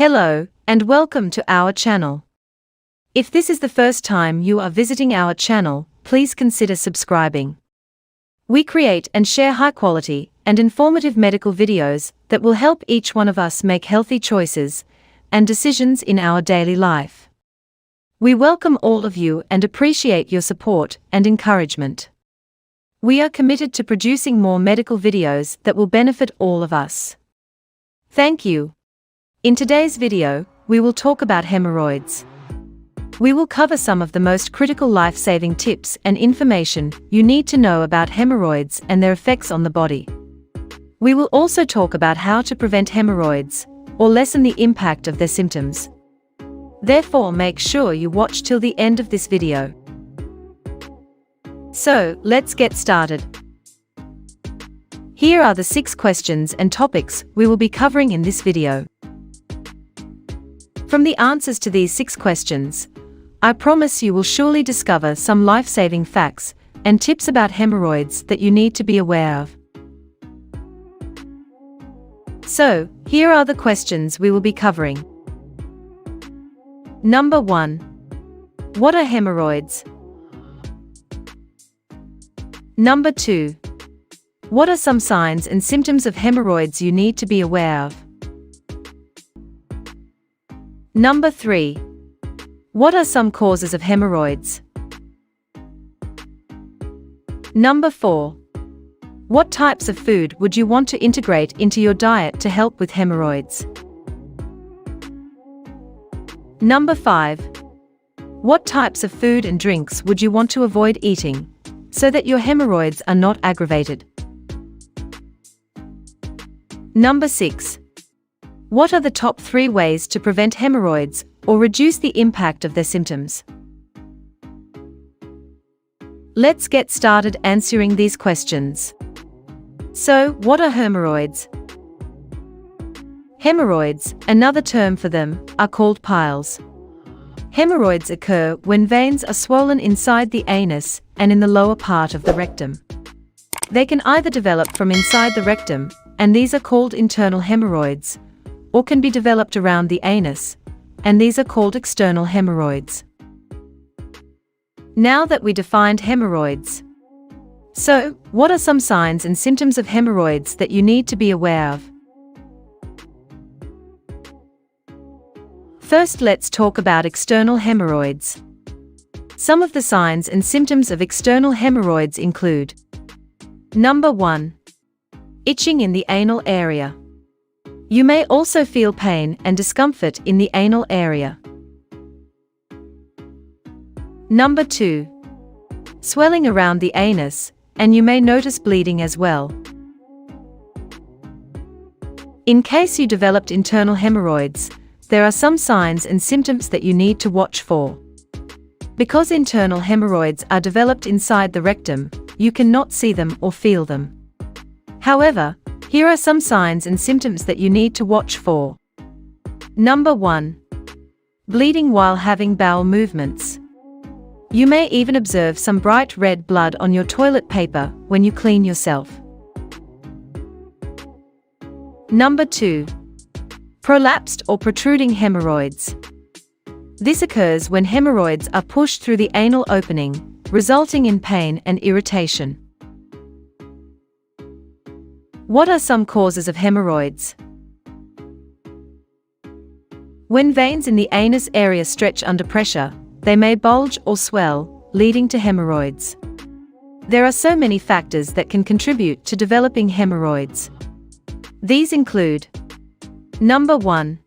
Hello, and welcome to our channel. If this is the first time you are visiting our channel, please consider subscribing. We create and share high-quality and informative medical videos that will help each one of us make healthy choices and decisions in our daily life. We welcome all of you and appreciate your support and encouragement. We are committed to producing more medical videos that will benefit all of us. Thank you. In today's video, we will talk about hemorrhoids. We will cover some of the most critical life-saving tips and information you need to know about hemorrhoids and their effects on the body. We will also talk about how to prevent hemorrhoids or lessen the impact of their symptoms. Therefore, make sure you watch till the end of this video. So, let's get started. Here are the 6 questions and topics we will be covering in this video. From the answers to these 6 questions, I promise you will surely discover some life-saving facts and tips about hemorrhoids that you need to be aware of. So, here are the questions we will be covering. Number 1. What are hemorrhoids? Number 2. What are some signs and symptoms of hemorrhoids you need to be aware of? Number 3. What are some causes of hemorrhoids? Number 4. What types of food would you want to integrate into your diet to help with hemorrhoids? Number 5. What types of food and drinks would you want to avoid eating so that your hemorrhoids are not aggravated? Number 6. What are the top 3 ways to prevent hemorrhoids or reduce the impact of their symptoms? Let's get started answering these questions. So, what are hemorrhoids? Hemorrhoids, another term for them, are called piles. Hemorrhoids occur when veins are swollen inside the anus and in the lower part of the rectum. They can either develop from inside the rectum, and these are called internal hemorrhoids, or can be developed around the anus, and these are called external hemorrhoids. Now that we defined hemorrhoids, so, what are some signs and symptoms of hemorrhoids that you need to be aware of? First, let's talk about external hemorrhoids. Some of the signs and symptoms of external hemorrhoids include: Number 1. Itching in the anal area. You may also feel pain and discomfort in the anal area. Number 2. Swelling around the anus, and you may notice bleeding as well. In case you developed internal hemorrhoids, there are some signs and symptoms that you need to watch for. Because internal hemorrhoids are developed inside the rectum, you cannot see them or feel them. However, here are some signs and symptoms that you need to watch for. Number 1. Bleeding while having bowel movements. You may even observe some bright red blood on your toilet paper when you clean yourself. Number 2. Prolapsed or protruding hemorrhoids. This occurs when hemorrhoids are pushed through the anal opening, resulting in pain and irritation. What are some causes of hemorrhoids? When veins in the anus area stretch under pressure, they may bulge or swell, leading to hemorrhoids. There are so many factors that can contribute to developing hemorrhoids. These include: Number 1.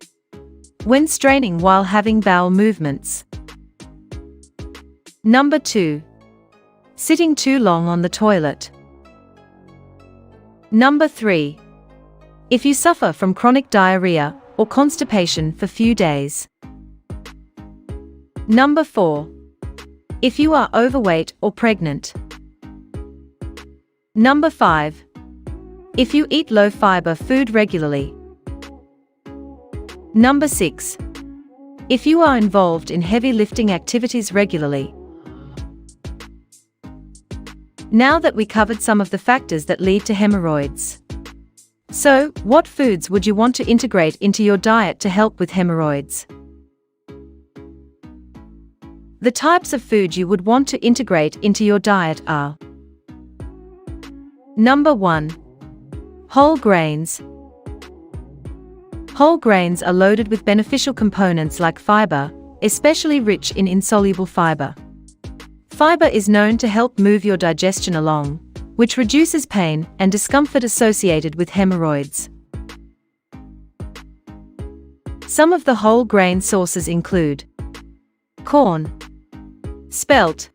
When straining while having bowel movements. Number 2. Sitting too long on the toilet. Number 3. If you suffer from chronic diarrhea or constipation for few days. Number 4. If you are overweight or pregnant. Number 5. If you eat low-fiber food regularly. Number 6. If you are involved in heavy lifting activities regularly. Now that we covered some of the factors that lead to hemorrhoids, So, what foods would you want to integrate into your diet to help with hemorrhoids? The types of food you would want to integrate into your diet are: Number 1. Whole grains. Whole grains are loaded with beneficial components like fiber, especially rich in insoluble fiber. Fiber is known to help move your digestion along, which reduces pain and discomfort associated with hemorrhoids. Some of the whole grain sources include corn, spelt,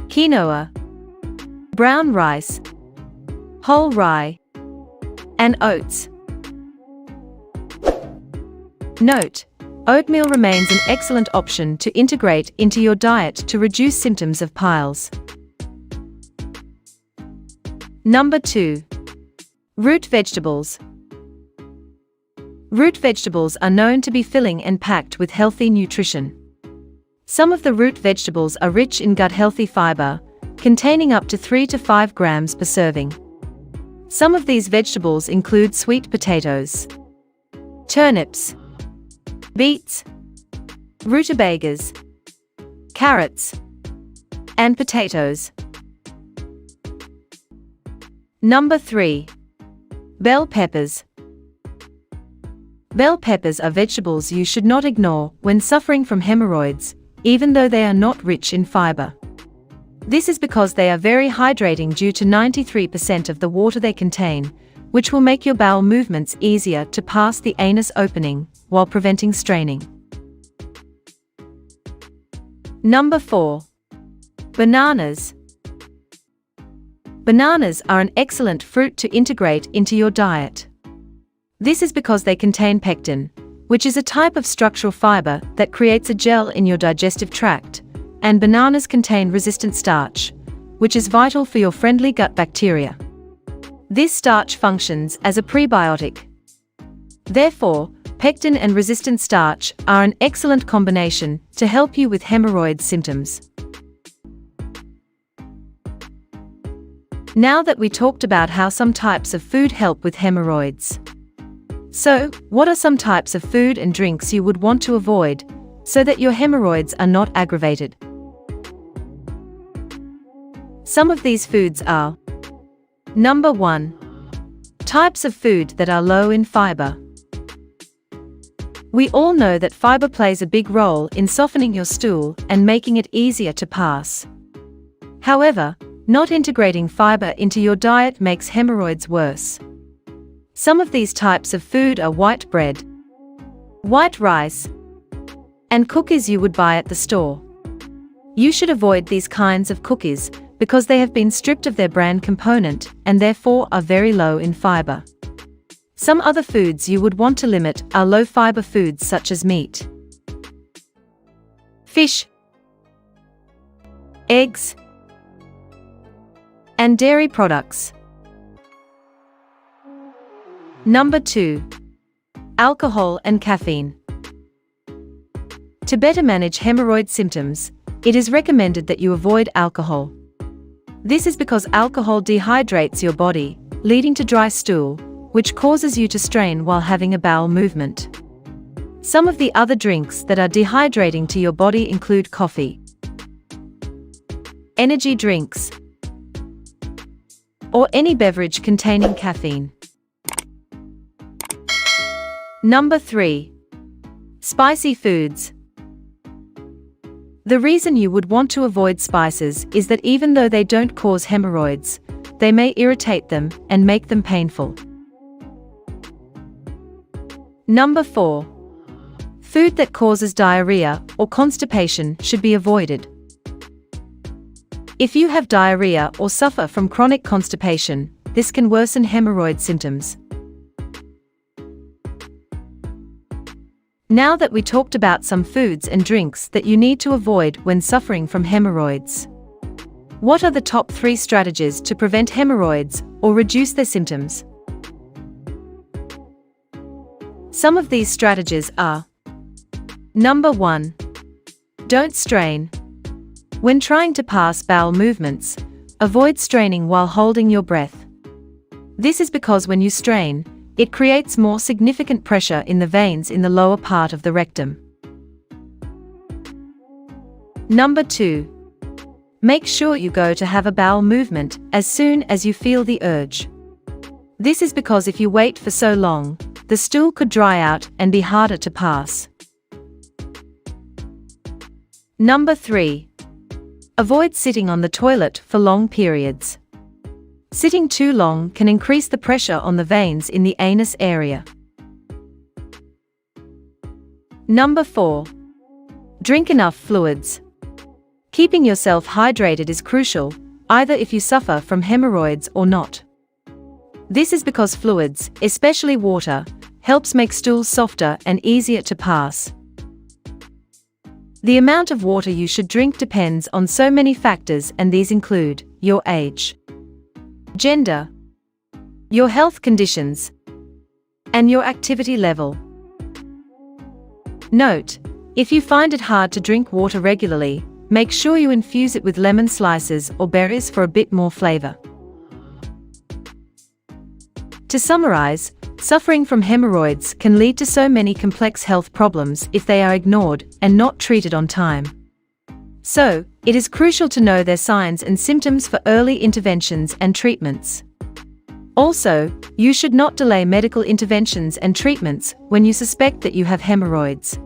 quinoa, brown rice, whole rye, and oats. Note: oatmeal remains an excellent option to integrate into your diet to reduce symptoms of piles. Number 2. Root vegetables. Root vegetables are known to be filling and packed with healthy nutrition. Some of the root vegetables are rich in gut-healthy fiber, containing up to 3 to 5 grams per serving. Some of these vegetables include sweet potatoes, turnips, beets, rutabagas, carrots, and potatoes. Number 3. Bell peppers. Bell peppers are vegetables you should not ignore when suffering from hemorrhoids, even though they are not rich in fiber. This is because they are very hydrating due to 93% of the water they contain, which will make your bowel movements easier to pass the anus opening while preventing straining. Number 4. Bananas. Bananas are an excellent fruit to integrate into your diet. This is because they contain pectin, which is a type of structural fiber that creates a gel in your digestive tract, and bananas contain resistant starch, which is vital for your friendly gut bacteria. This starch functions as a prebiotic. Therefore, pectin and resistant starch are an excellent combination to help you with hemorrhoid symptoms. Now that we talked about how some types of food help with hemorrhoids, so, what are some types of food and drinks you would want to avoid so that your hemorrhoids are not aggravated? Some of these foods are: Number 1. Types of food that are low in fiber. We all know that fiber plays a big role in softening your stool and making it easier to pass. However, not integrating fiber into your diet makes hemorrhoids worse. Some of these types of food are white bread, white rice, and cookies you would buy at the store. You should avoid these kinds of cookies because they have been stripped of their bran component and therefore are very low in fiber. Some other foods you would want to limit are low-fiber foods such as meat, fish, eggs, and dairy products. Number 2. Alcohol and caffeine. To better manage hemorrhoid symptoms, it is recommended that you avoid alcohol. This is because alcohol dehydrates your body, leading to dry stool, which causes you to strain while having a bowel movement. Some of the other drinks that are dehydrating to your body include coffee, energy drinks, or any beverage containing caffeine. Number 3. Spicy foods. The reason you would want to avoid spices is that even though they don't cause hemorrhoids, they may irritate them and make them painful. Number 4. Food that causes diarrhea or constipation should be avoided. If you have diarrhea or suffer from chronic constipation, this can worsen hemorrhoid symptoms. Now that we talked about some foods and drinks that you need to avoid when suffering from hemorrhoids, what are the top 3 strategies to prevent hemorrhoids or reduce their symptoms? Some of these strategies are: Number 1. Don't strain. When trying to pass bowel movements, avoid straining while holding your breath. This is because when you strain, it creates more significant pressure in the veins in the lower part of the rectum. Number 2. Make sure you go to have a bowel movement as soon as you feel the urge. This is because if you wait for so long, the stool could dry out and be harder to pass. Number 3. Avoid sitting on the toilet for long periods. Sitting too long can increase the pressure on the veins in the anus area. Number 4. Drink enough fluids. Keeping yourself hydrated is crucial, either if you suffer from hemorrhoids or not. This is because fluids, especially water, helps make stools softer and easier to pass. The amount of water you should drink depends on so many factors, and these include your age, gender, your health conditions, and your activity level. Note: if you find it hard to drink water regularly, make sure you infuse it with lemon slices or berries for a bit more flavor. To summarize, suffering from hemorrhoids can lead to so many complex health problems if they are ignored and not treated on time. So, it is crucial to know their signs and symptoms for early interventions and treatments. Also, you should not delay medical interventions and treatments when you suspect that you have hemorrhoids.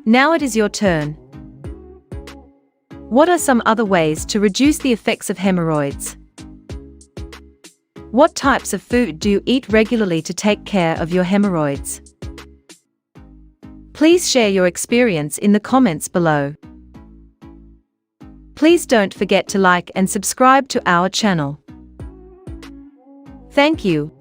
Now it is your turn. What are some other ways to reduce the effects of hemorrhoids? What types of food do you eat regularly to take care of your hemorrhoids? Please share your experience in the comments below. Please don't forget to like and subscribe to our channel. Thank you.